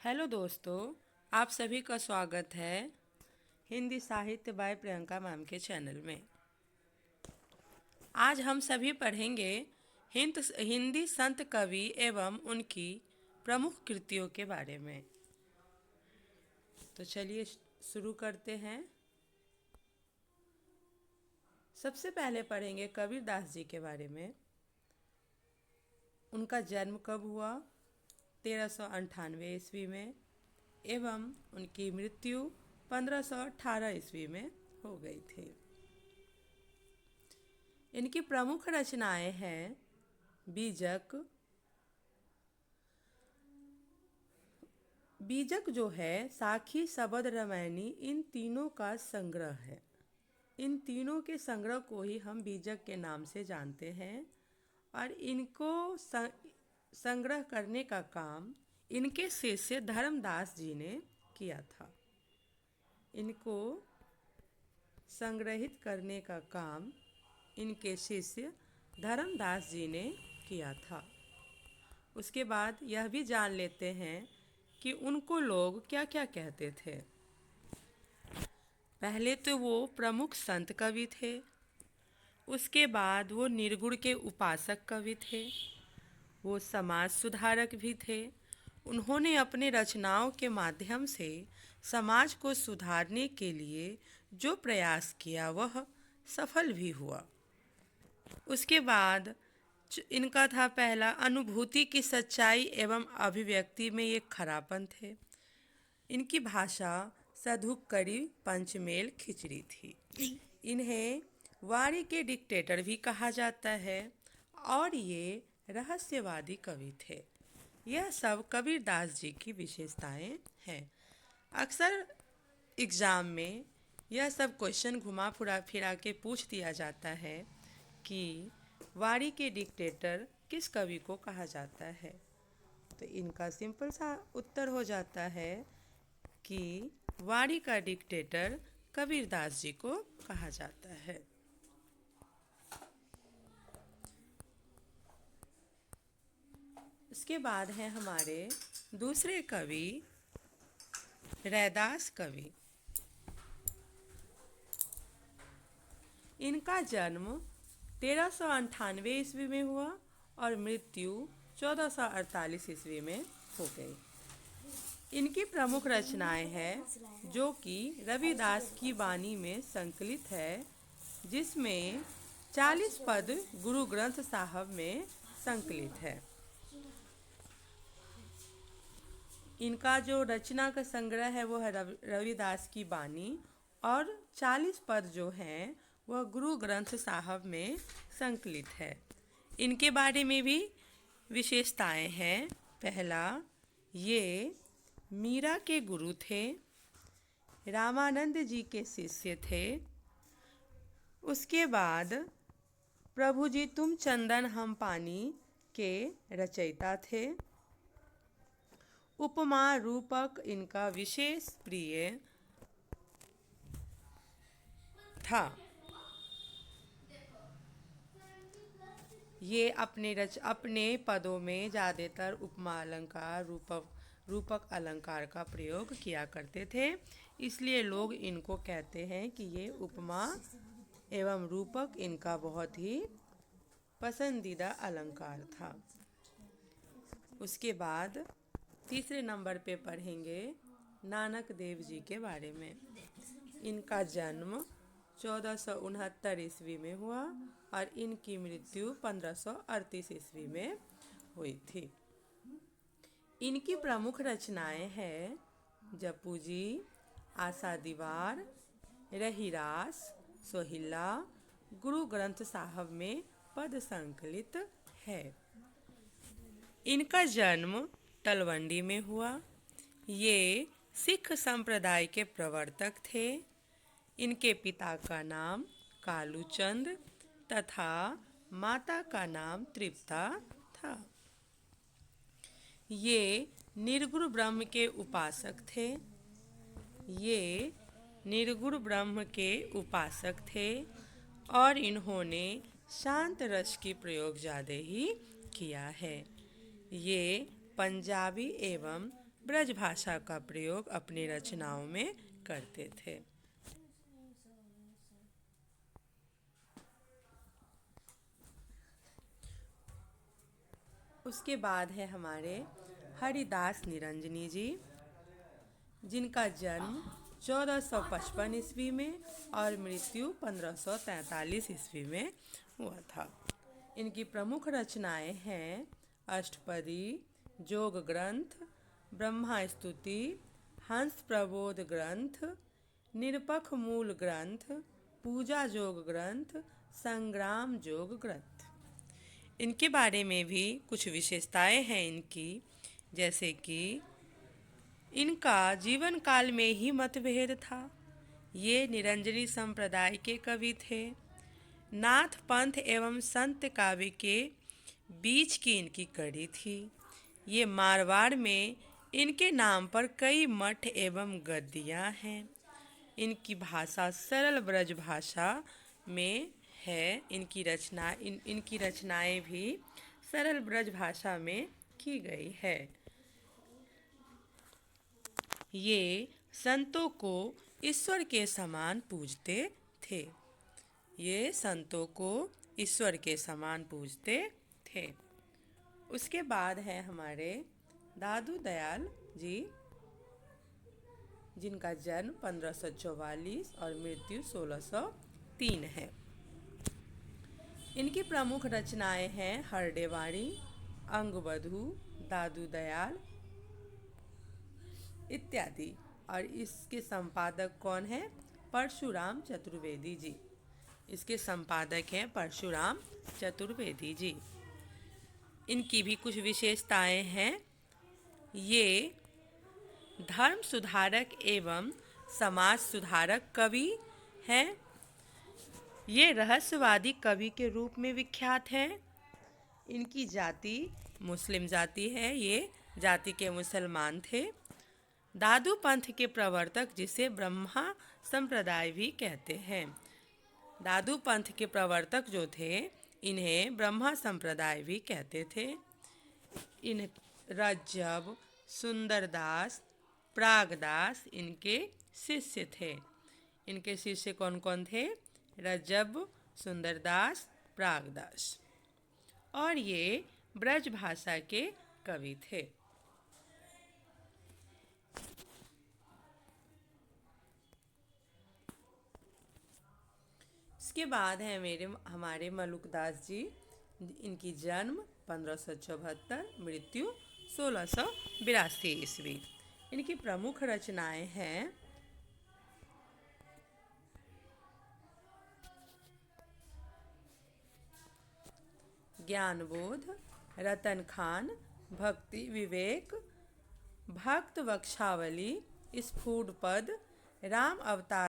Hello दोस्तों, आप सभी का स्वागत है हिंदी साहित्य बाय प्रियंका मैम के चैनल में। आज हम सभी पढ़ेंगे हिंदी संत कवि एवं उनकी प्रमुख कृतियों के बारे में। तो चलिए शुरू करते हैं। सबसे पहले पढ़ेंगे कबीरदास जी के बारे में। उनका जन्म कब हुआ? 1398 ईस्वी में एवं उनकी मृत्यु 1518 ईस्वी में हो गई थी। इनकी प्रमुख रचनाएं हैं बीजक। बीजक जो है साखी, शबद, रामायणी, इन तीनों का संग्रह है। इन तीनों के संग्रह को ही हम बीजक के नाम से जानते हैं और इनको संग्रह करने का काम इनके शिष्य धर्मदास जी ने किया था। इनको संग्रहित करने का काम इनके शिष्य धर्मदास जी ने किया था। उसके बाद यह भी जान लेते हैं कि उनको लोग क्या क्या कहते थे। पहले तो वो प्रमुख संत कवि थे, उसके बाद वो निर्गुण के उपासक कवि थे, वो समाज सुधारक भी थे। उन्होंने अपने रचनाओं के माध्यम से समाज को सुधारने के लिए जो प्रयास किया वह सफल भी हुआ। उसके बाद इनका था पहला, अनुभूति की सच्चाई एवं अभिव्यक्ति में ये खरापन थे। इनकी भाषा सधुक, कड़ी, पंचमेल, खिचड़ी थी। इन्हें वारी के डिक्टेटर भी कहा जाता है और ये रहस्यवादी कवि थे। यह सब कबीरदास जी की विशेषताएं हैं। अक्सर एग्ज़ाम में यह सब क्वेश्चन घुमा फिरा के पूछ दिया जाता है कि वारी के डिक्टेटर किस कवि को कहा जाता है। तो इनका सिंपल सा उत्तर हो जाता है कि वारी का डिक्टेटर कबीरदास जी को कहा जाता है। इसके बाद हैं हमारे दूसरे कवि रैदास कवि। इनका जन्म 1398 ईस्वी में हुआ और मृत्यु 1448 ईस्वी में हो गई। इनकी प्रमुख रचनाएं हैं जो कि रविदास की वाणी में संकलित है, जिसमें 40 पद गुरु ग्रंथ साहब में संकलित है। इनका जो रचना का संग्रह है वो है रविदास की वाणी और 40 पद जो हैं वह गुरु ग्रंथ साहब में संकलित है। इनके बारे में भी विशेषताएं हैं। पहला, ये मीरा के गुरु थे, रामानंद जी के शिष्य थे। उसके बाद प्रभु जी तुम चंदन हम पानी के रचयिता थे। उपमा रूपक इनका विशेष प्रिय था। ये अपने पदों में ज़्यादातर उपमा अलंकार, रूपक अलंकार का प्रयोग किया करते थे, इसलिए लोग इनको कहते हैं कि ये उपमा एवं रूपक इनका बहुत ही पसंदीदा अलंकार था। उसके बाद तीसरे नंबर पे पढ़ेंगे नानक देव जी के बारे में। इनका जन्म 1469 ईस्वी में हुआ और इनकी मृत्यु 1538 ईस्वी में हुई थी। इनकी प्रमुख रचनाएं हैं जपू जी, आशा दीवार, रहीरास, सोहिला, गुरु ग्रंथ साहब में पद संकलित है। इनका जन्म तलवंडी में हुआ। ये सिख संप्रदाय के प्रवर्तक थे। इनके पिता का नाम कालूचंद तथा माता का नाम तृप्ता था। ये निर्गुण ब्रह्म के उपासक थे। ये निर्गुण ब्रह्म के उपासक थे और इन्होंने शांत रस की प्रयोग ज़्यादा ही किया है। ये पंजाबी एवं ब्रज भाषा का प्रयोग अपनी रचनाओं में करते थे। उसके बाद है हमारे हरिदास निरंजनी जी, जिनका जन्म 1455 ईस्वी में और मृत्यु 1543 ईस्वी में हुआ था। इनकी प्रमुख रचनाएं हैं अष्टपदी, योग ग्रंथ, ब्रह्मा स्तुति, हंस प्रबोध ग्रंथ, निरपख मूल ग्रंथ, पूजा योग ग्रंथ, संग्राम योग ग्रंथ। इनके बारे में भी कुछ विशेषताएं हैं इनकी, जैसे कि इनका जीवन काल में ही मतभेद था। ये निरंजनी संप्रदाय के कवि थे। नाथ पंथ एवं संत काव्य के बीच की इनकी कड़ी थी। ये मारवाड़ में इनके नाम पर कई मठ एवं गद्दियाँ हैं। इनकी भाषा सरल ब्रज भाषा में है। इनकी रचनाएं भी सरल ब्रज भाषा में की गई है। ये संतों को ईश्वर के समान पूजते थे। ये संतों को ईश्वर के समान पूजते थे। उसके बाद है हमारे दादू दयाल जी, जिनका जन्म 1544 और मृत्यु 1603 है। इनकी प्रमुख रचनाएं हैं हरडेवाणी, अंगबधू, दादू दयाल इत्यादि। और इसके संपादक कौन हैं? परशुराम चतुर्वेदी जी। इसके संपादक हैं परशुराम चतुर्वेदी जी। इनकी भी कुछ विशेषताएं हैं। ये धर्म सुधारक एवं समाज सुधारक कवि हैं। ये रहस्यवादी कवि के रूप में विख्यात हैं। इनकी जाति मुस्लिम जाति है। ये जाति के मुसलमान थे। दादू पंथ के प्रवर्तक, जिसे ब्रह्मा संप्रदाय भी कहते हैं। दादू पंथ के प्रवर्तक जो थे, इन्हें ब्रह्मा संप्रदाय भी कहते थे। इन रज्जब, सुंदरदास, प्रागदास इनके शिष्य थे। इनके शिष्य कौन कौन थे? रज्जब, सुंदरदास, प्रागदास। और ये ब्रज भाषा के कवि थे। इसके बाद है हमारे मलुकदास जी। इनकी जन्म 1574, मृत्यु 1682 ईस्वी। इनकी प्रमुख रचनाएं हैं ज्ञानबोध, रतन खान, भक्ति विवेक, भक्त वक्षावली, स्फुट पद, राम अवतार